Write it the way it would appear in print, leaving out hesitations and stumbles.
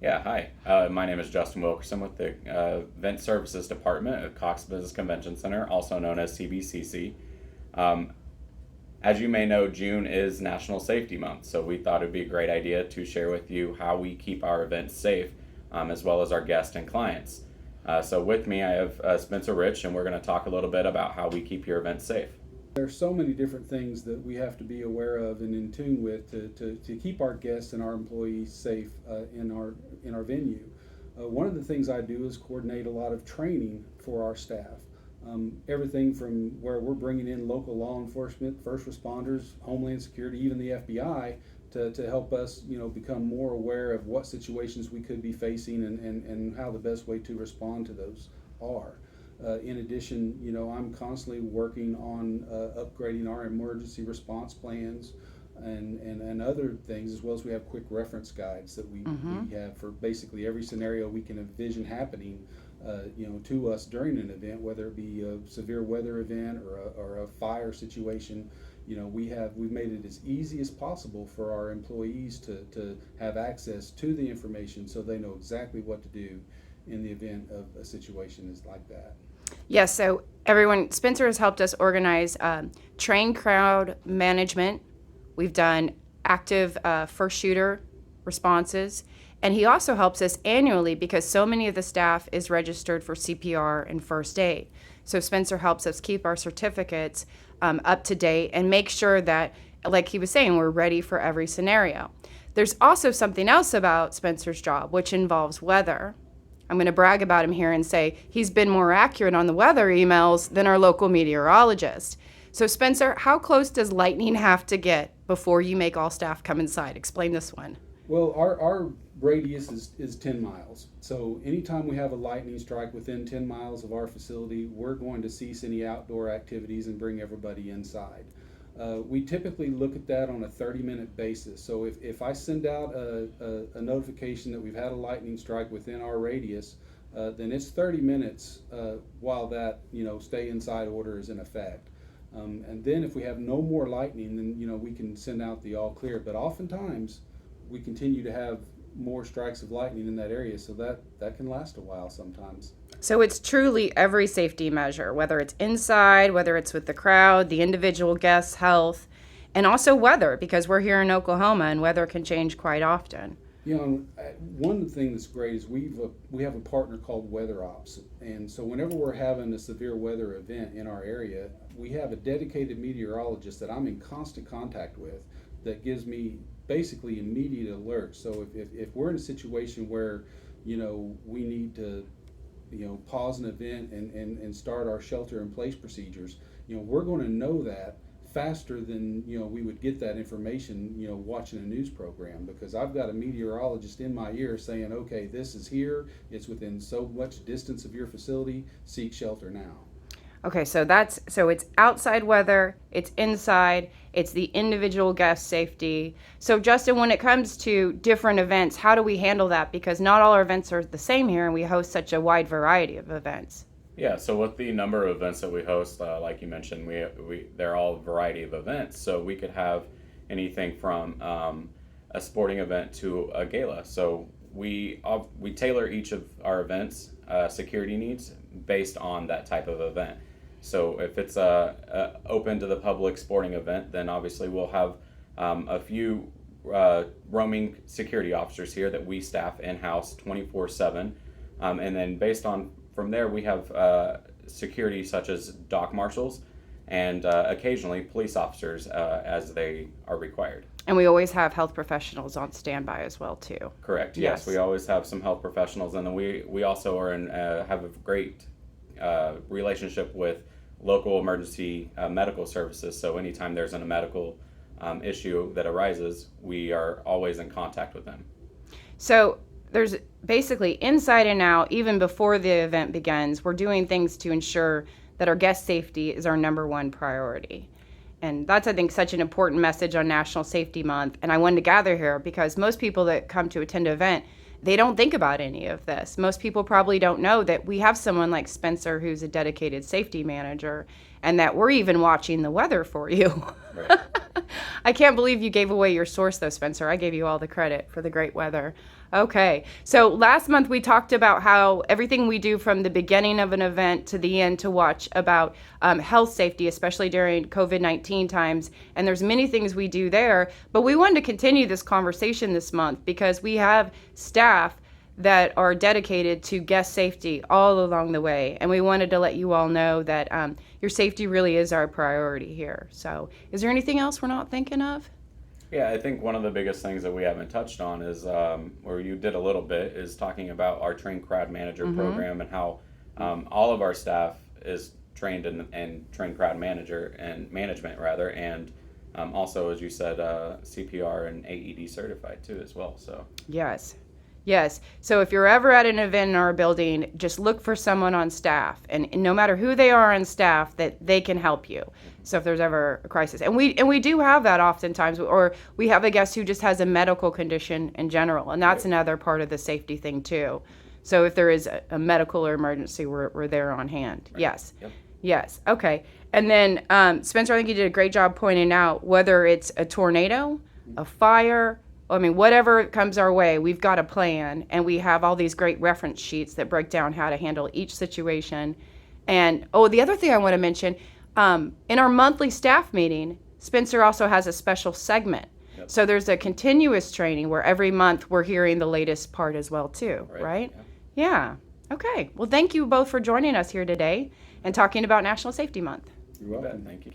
Yeah, hi. My name is Justin Wilkerson with the Event Services Department at Cox Business Convention Center, also known as CBCC. Um, as you may know, June is National Safety Month, so we thought it would be a great idea to share with you how we keep our events safe, as well as our guests and clients. So with me, I have Spencer Rich, and we're going to talk a little bit about how we keep your events safe. There's so many different things that we have to be aware of and in tune with to keep our guests and our employees safe in our venue. One of the things I do is coordinate a lot of training for our staff. Everything from where we're bringing in local law enforcement, first responders, Homeland Security, even the FBI to help us, become more aware of what situations we could be facing and how the best way to respond to those are. In addition, I'm constantly working on upgrading our emergency response plans and other things, as well as we have quick reference guides that we have for basically every scenario we can envision happening, to us during an event, whether it be a severe weather event or a fire situation. We've made it as easy as possible for our employees to have access to the information so they know exactly what to do in the event of a situation is like that. Yes, so everyone, Spencer has helped us organize trained crowd management. We've done active first shooter responses. And he also helps us annually because so many of the staff is registered for CPR and first aid. So Spencer helps us keep our certificates up to date and make sure that, like he was saying, we're ready for every scenario. There's also something else about Spencer's job, which involves weather. I'm going to brag about him here and say he's been more accurate on the weather emails than our local meteorologist. So Spencer, how close does lightning have to get before you make all staff come inside? Explain this one. Well, our radius is 10 miles. So anytime we have a lightning strike within 10 miles of our facility, we're going to cease any outdoor activities and bring everybody inside. We typically look at that on a 30-minute basis. So if I send out a notification that we've had a lightning strike within our radius, then it's 30 minutes while that stay inside order is in effect. And then if we have no more lightning, then we can send out the all clear. But oftentimes we continue to have more strikes of lightning in that area, so that can last a while sometimes. So it's truly every safety measure, whether it's inside, whether it's with the crowd, the individual guest's health, and also weather, because we're here in Oklahoma and weather can change quite often. One thing that's great is we have a partner called Weather Ops, and so whenever we're having a severe weather event in our area, we have a dedicated meteorologist that I'm in constant contact with that gives me basically immediate alerts. So if we're in a situation where we need to pause an event and start our shelter in place procedures, we're going to know that faster than we would get that information watching a news program, because I've got a meteorologist in my ear saying, okay, this is here, it's within so much distance of your facility, seek shelter now. Okay, so it's outside weather, it's inside, it's the individual guest safety. So Justin, when it comes to different events, how do we handle that? Because not all our events are the same here, and we host such a wide variety of events. Yeah, so with the number of events that we host, like you mentioned, they're all a variety of events. So we could have anything from a sporting event to a gala. So we tailor each of our events' security needs based on that type of event. So if it's a open to the public sporting event, then obviously we'll have a few roaming security officers here that we staff in-house 24/7. And then based on from there, we have security such as dock marshals and occasionally police officers as they are required. And we always have health professionals on standby as well, too. Correct. Yes, we always have some health professionals, and then we also are have a great relationship with local emergency medical services. So anytime there's a medical issue that arises, we are always in contact with them. So there's basically inside and out, even before the event begins, we're doing things to ensure that our guest safety is our number one priority. And that's, I think, such an important message on National Safety Month. And I wanted to gather here because most people that come to attend an event, they don't think about any of this. Most people probably don't know that we have someone like Spencer who's a dedicated safety manager and that we're even watching the weather for you. Right. I can't believe you gave away your source, though, Spencer. I gave you all the credit for the great weather. Okay. So last month we talked about how everything we do from the beginning of an event to the end to watch about health safety, especially during COVID-19 times. And there's many things we do there, but we wanted to continue this conversation this month because we have staff that are dedicated to guest safety all along the way. And we wanted to let you all know that your safety really is our priority here. So is there anything else we're not thinking of? Yeah, I think one of the biggest things that we haven't touched on is, or you did a little bit, is talking about our trained crowd manager program and how all of our staff is trained in trained crowd manager and management rather, and also, as you said, CPR and AED certified too as well. So Yes. Yes. So if you're ever at an event in our building, just look for someone on staff, and no matter who they are on staff, that they can help you. So if there's ever a crisis, and we do have that oftentimes, or we have a guest who just has a medical condition in general, and that's another part of the safety thing too. So if there is a medical or emergency, we're there on hand. Right. Yes. Yep. Yes. Okay. And then Spencer, I think you did a great job pointing out whether it's a tornado, a fire. I mean, whatever comes our way, we've got a plan, and we have all these great reference sheets that break down how to handle each situation. And, the other thing I want to mention, in our monthly staff meeting, Spencer also has a special segment. Yep. So there's a continuous training where every month we're hearing the latest part as well, too, right? Yeah. Okay. Well, thank you both for joining us here today and talking about National Safety Month. You're welcome. Thank you.